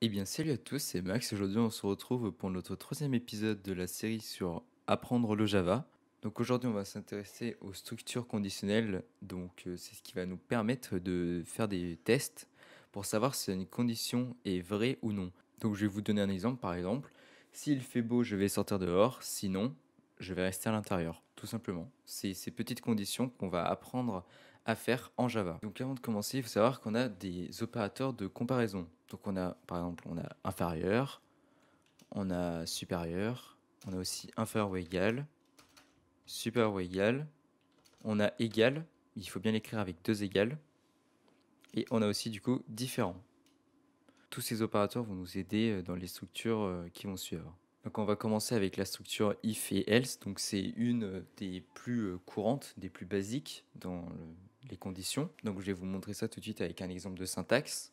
Eh bien, salut à tous, c'est Max. Aujourd'hui, on se retrouve pour notre troisième épisode de la série sur apprendre le Java. Donc aujourd'hui, on va s'intéresser aux structures conditionnelles. Donc c'est ce qui va nous permettre de faire des tests pour savoir si une condition est vraie ou non. Donc je vais vous donner un exemple. Par exemple, s'il fait beau, je vais sortir dehors. Sinon, je vais rester à l'intérieur. Tout simplement. C'est ces petites conditions qu'on va apprendre à faire en Java. Donc avant de commencer, il faut savoir qu'on a des opérateurs de comparaison. Donc on a, par exemple, on a inférieur, on a supérieur, on a aussi inférieur ou égal, supérieur ou égal, on a égal, il faut bien l'écrire avec deux égales, et on a aussi du coup différent. Tous ces opérateurs vont nous aider dans les structures qui vont suivre. Donc on va commencer avec la structure if et else. Donc c'est une des plus courantes, des plus basiques dans les conditions. Donc je vais vous montrer ça tout de suite avec un exemple de syntaxe.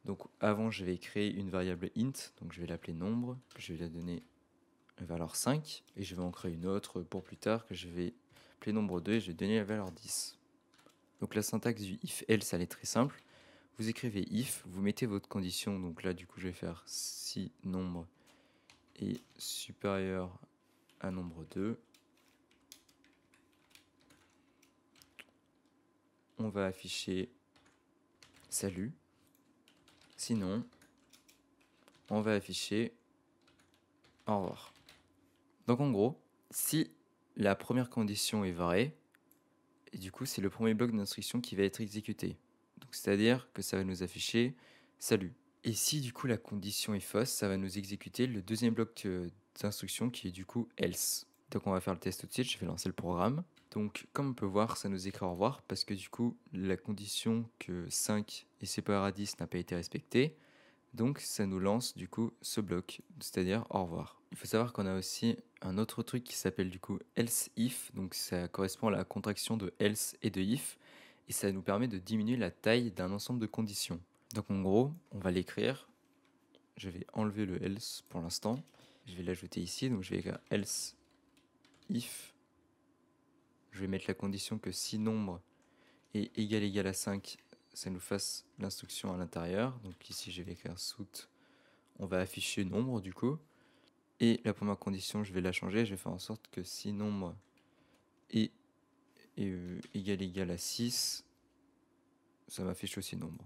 Donc avant je vais créer une variable int, donc je vais l'appeler nombre, je vais la donner la valeur 5, et je vais en créer une autre pour plus tard que je vais appeler nombre 2 et je vais donner la valeur 10. Donc la syntaxe du if else elle est très simple. Vous écrivez if, vous mettez votre condition, donc là du coup je vais faire si nombre est supérieur à nombre 2, on va afficher salut. Sinon, on va afficher au revoir. Donc en gros, si la première condition est vraie, et du coup c'est le premier bloc d'instruction qui va être exécuté. Donc c'est-à-dire que ça va nous afficher salut. Et si du coup la condition est fausse, ça va nous exécuter le deuxième bloc d'instruction qui est du coup else. Donc on va faire le test tout de suite, je vais lancer le programme. Donc comme on peut voir, ça nous écrit au revoir parce que du coup la condition que 5 est supérieur à 10 n'a pas été respectée. Donc ça nous lance du coup ce bloc, c'est-à-dire au revoir. Il faut savoir qu'on a aussi un autre truc qui s'appelle du coup else if, donc ça correspond à la contraction de else et de if, et ça nous permet de diminuer la taille d'un ensemble de conditions. Donc en gros, on va l'écrire, je vais enlever le else pour l'instant, je vais l'ajouter ici, donc je vais écrire else if, je vais mettre la condition que si nombre est égal à 5, ça nous fasse l'instruction à l'intérieur, donc ici je vais écrire sout, on va afficher nombre du coup. Et la première condition, je vais la changer. Je vais faire en sorte que si nombre est égal à 6, ça m'affiche aussi nombre.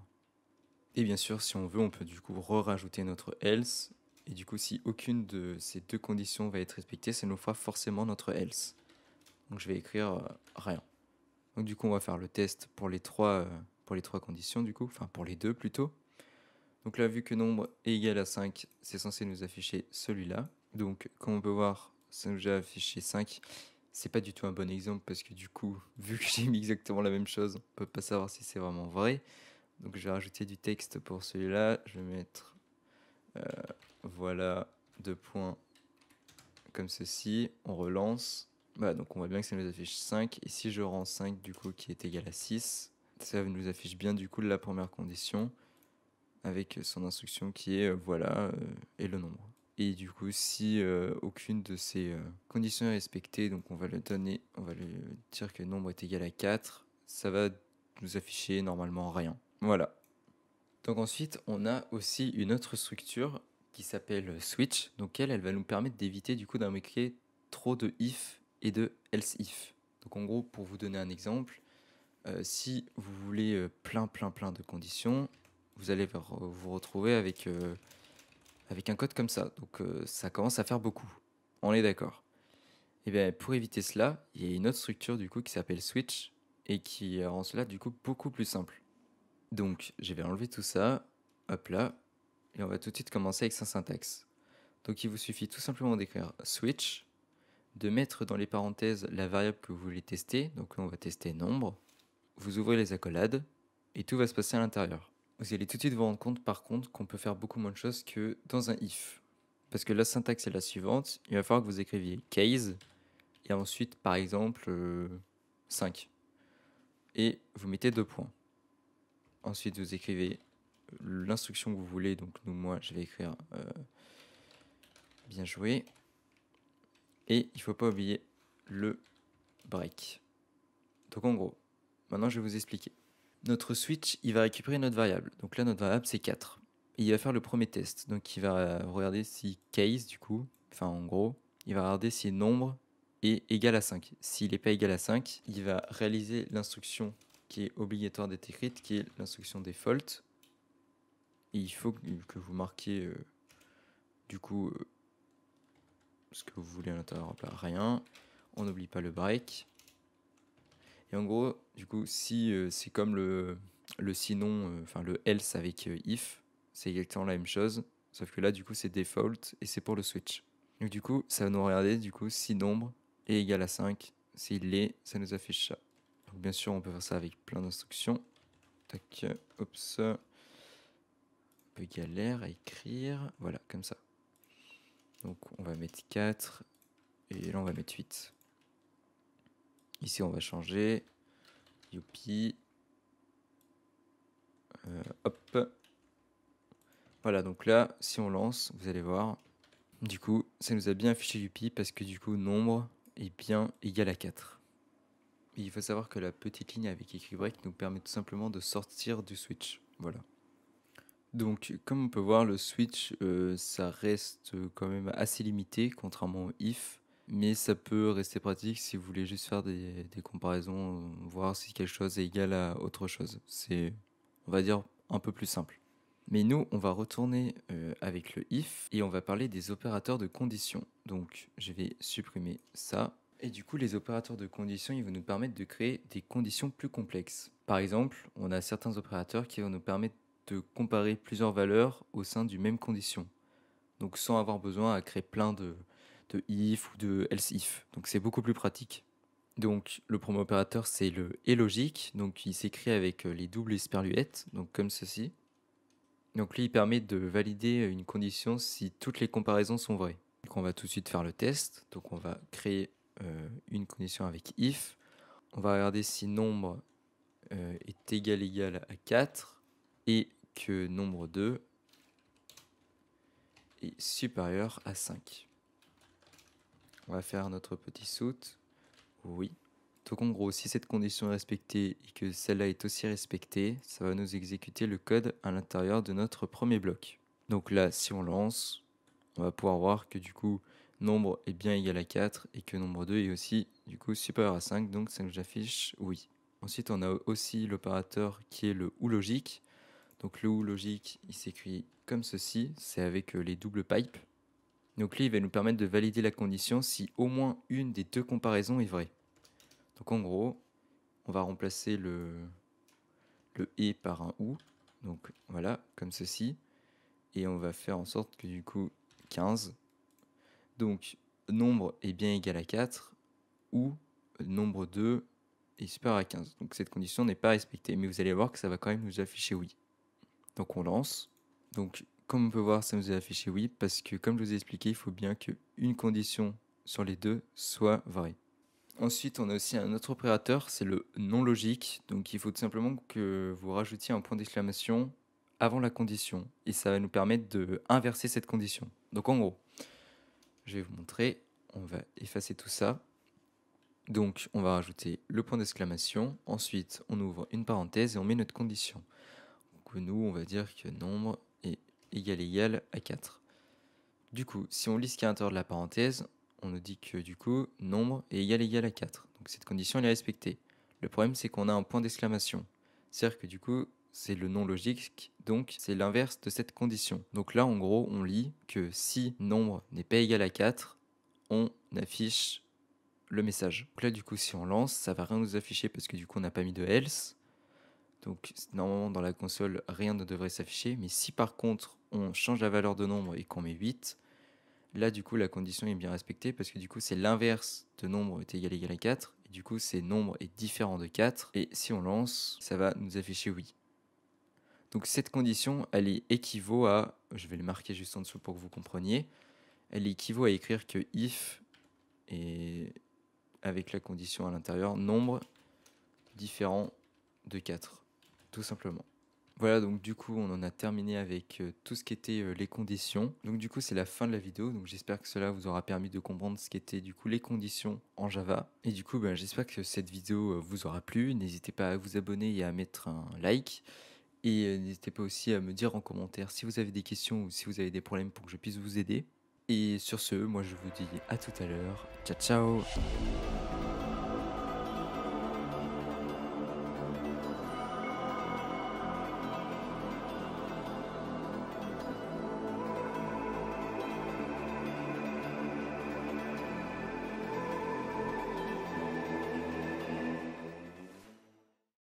Et bien sûr, si on veut, on peut du coup rajouter notre else. Et du coup, si aucune de ces deux conditions va être respectée, ça nous fera forcément notre else. Donc je vais écrire rien. Donc du coup, on va faire le test pour les trois conditions du coup, enfin pour les deux plutôt. Donc là, vu que nombre est égal à 5, c'est censé nous afficher celui-là. Donc, comme on peut voir, ça nous a affiché 5. C'est pas du tout un bon exemple parce que du coup, vu que j'ai mis exactement la même chose, on peut pas savoir si c'est vraiment vrai. Donc, je vais rajouter du texte pour celui-là. Je vais mettre voilà, deux points comme ceci. On relance. Voilà, donc on voit bien que ça nous affiche 5. Et si je rends 5 du coup qui est égal à 6, ça nous affiche bien du coup la première condition avec son instruction qui est voilà et le nombre. Et du coup, si aucune de ces conditions est respectée, donc on va le donner, on va lui dire que le nombre est égal à 4, ça va nous afficher normalement rien. Voilà. Donc ensuite, on a aussi une autre structure qui s'appelle switch. Donc elle va nous permettre d'éviter du coup d'invoquer trop de if et de else if. Donc en gros, pour vous donner un exemple, si vous voulez plein de conditions, vous allez vous retrouver avec un code comme ça. Donc ça commence à faire beaucoup. On est d'accord. Et bien pour éviter cela, il y a une autre structure du coup qui s'appelle switch et qui rend cela du coup beaucoup plus simple. Donc je vais enlever tout ça, hop là, et on va tout de suite commencer avec sa syntaxe. Donc il vous suffit tout simplement d'écrire switch, de mettre dans les parenthèses la variable que vous voulez tester. Donc là on va tester nombre. Vous ouvrez les accolades et tout va se passer à l'intérieur. Vous allez tout de suite vous rendre compte par contre qu'on peut faire beaucoup moins de choses que dans un if. Parce que la syntaxe est la suivante, il va falloir que vous écriviez case et ensuite par exemple 5. Et vous mettez deux points. Ensuite vous écrivez l'instruction que vous voulez, donc moi je vais écrire bien joué. Et il ne faut pas oublier le break. Donc en gros, maintenant je vais vous expliquer. Notre switch, il va récupérer notre variable. Donc là, notre variable, c'est 4. et il va faire le premier test. Donc il va regarder si case du coup, enfin en gros, il va regarder si nombre est égal à 5. S'il n'est pas égal à 5, il va réaliser l'instruction qui est obligatoire d'être écrite, qui est l'instruction default. Et il faut que vous marquiez du coup ce que vous voulez à l'intérieur. Rien. On n'oublie pas le break. Et en gros, du coup, si c'est comme le sinon, enfin le else avec if, c'est exactement la même chose. Sauf que là, du coup, c'est default et c'est pour le switch. Donc du coup, ça va nous regarder du coup si nombre est égal à 5. S'il l'est, ça nous affiche ça. Donc bien sûr, on peut faire ça avec plein d'instructions. Tac, oups. Un peu galère à écrire. Voilà, comme ça. Donc on va mettre 4 et là on va mettre 8. Ici on va changer. Youpi. Hop. Voilà, donc là, si on lance, vous allez voir, du coup, ça nous a bien affiché Youpi parce que du coup, nombre est bien égal à 4. Et il faut savoir que la petite ligne avec écrit break nous permet tout simplement de sortir du switch. Voilà. Donc, comme on peut voir, le switch, ça reste quand même assez limité, contrairement au if. Mais ça peut rester pratique si vous voulez juste faire des comparaisons, voir si quelque chose est égal à autre chose. C'est, on va dire, un peu plus simple. Mais nous, on va retourner avec le if et on va parler des opérateurs de condition. Donc, je vais supprimer ça. Et du coup, les opérateurs de condition, ils vont nous permettre de créer des conditions plus complexes. Par exemple, on a certains opérateurs qui vont nous permettre de comparer plusieurs valeurs au sein d'une même condition. Donc, sans avoir besoin à créer plein de if ou de else if. Donc, c'est beaucoup plus pratique. Donc, le premier opérateur, c'est le et logique. Donc, il s'écrit avec les doubles esperluettes, donc comme ceci. Donc lui, il permet de valider une condition si toutes les comparaisons sont vraies. Donc on va tout de suite faire le test. Donc on va créer une condition avec if. On va regarder si nombre est égal à 4 et que nombre 2 est supérieur à 5. On va faire notre petit soute. Oui. Donc en gros, si cette condition est respectée et que celle-là est aussi respectée, ça va nous exécuter le code à l'intérieur de notre premier bloc. Donc là, si on lance, on va pouvoir voir que du coup, nombre est bien égal à 4 et que nombre 2 est aussi du coup supérieur à 5, donc ça nous affiche oui. Ensuite, on a aussi l'opérateur qui est le ou logique. Donc le ou logique, il s'écrit comme ceci, c'est avec les doubles pipes. Donc lui, il va nous permettre de valider la condition si au moins une des deux comparaisons est vraie. Donc en gros, on va remplacer le et par un ou. Donc voilà, comme ceci. Et on va faire en sorte que du coup 15. Donc nombre est bien égal à 4 ou nombre 2 est supérieur à 15. Donc cette condition n'est pas respectée. Mais vous allez voir que ça va quand même nous afficher oui. Donc on lance. Donc comme on peut voir, ça nous a affiché oui parce que comme je vous ai expliqué, il faut bien qu'une condition sur les deux soit vraie. Ensuite, on a aussi un autre opérateur, c'est le non logique. Donc il faut tout simplement que vous rajoutiez un point d'exclamation avant la condition. Et ça va nous permettre de inverser cette condition. Donc en gros, je vais vous montrer. On va effacer tout ça. Donc on va rajouter le point d'exclamation. Ensuite, on ouvre une parenthèse et on met notre condition. Donc nous, on va dire que nombre est égal à 4. Du coup, si on lit ce qu'il y a à l'intérieur de la parenthèse, on nous dit que du coup, nombre est égal à 4. Donc cette condition, elle est respectée. Le problème, c'est qu'on a un point d'exclamation. C'est-à-dire que du coup, c'est le non logique, donc c'est l'inverse de cette condition. Donc là, en gros, on lit que si nombre n'est pas égal à 4, on affiche le message. Donc là, du coup, si on lance, ça va rien nous afficher parce que du coup, on n'a pas mis de else. Donc normalement, dans la console, rien ne devrait s'afficher. Mais si par contre, on change la valeur de nombre et qu'on met 8, là, du coup, la condition est bien respectée parce que du coup, c'est l'inverse de nombre est égal à 4. Et du coup, c'est nombre est différent de 4. Et si on lance, ça va nous afficher oui. Donc cette condition, elle est équivaut à, je vais le marquer juste en dessous pour que vous compreniez, elle équivaut à écrire que if et avec la condition à l'intérieur, nombre différent de 4, tout simplement. Voilà, donc du coup, on en a terminé avec tout ce qui était les conditions. Donc du coup, c'est la fin de la vidéo. Donc j'espère que cela vous aura permis de comprendre ce qu'étaient du coup les conditions en Java. Et du coup, j'espère que cette vidéo vous aura plu. N'hésitez pas à vous abonner et à mettre un like. Et n'hésitez pas aussi à me dire en commentaire si vous avez des questions ou si vous avez des problèmes pour que je puisse vous aider. Et sur ce, moi je vous dis à tout à l'heure. Ciao ciao.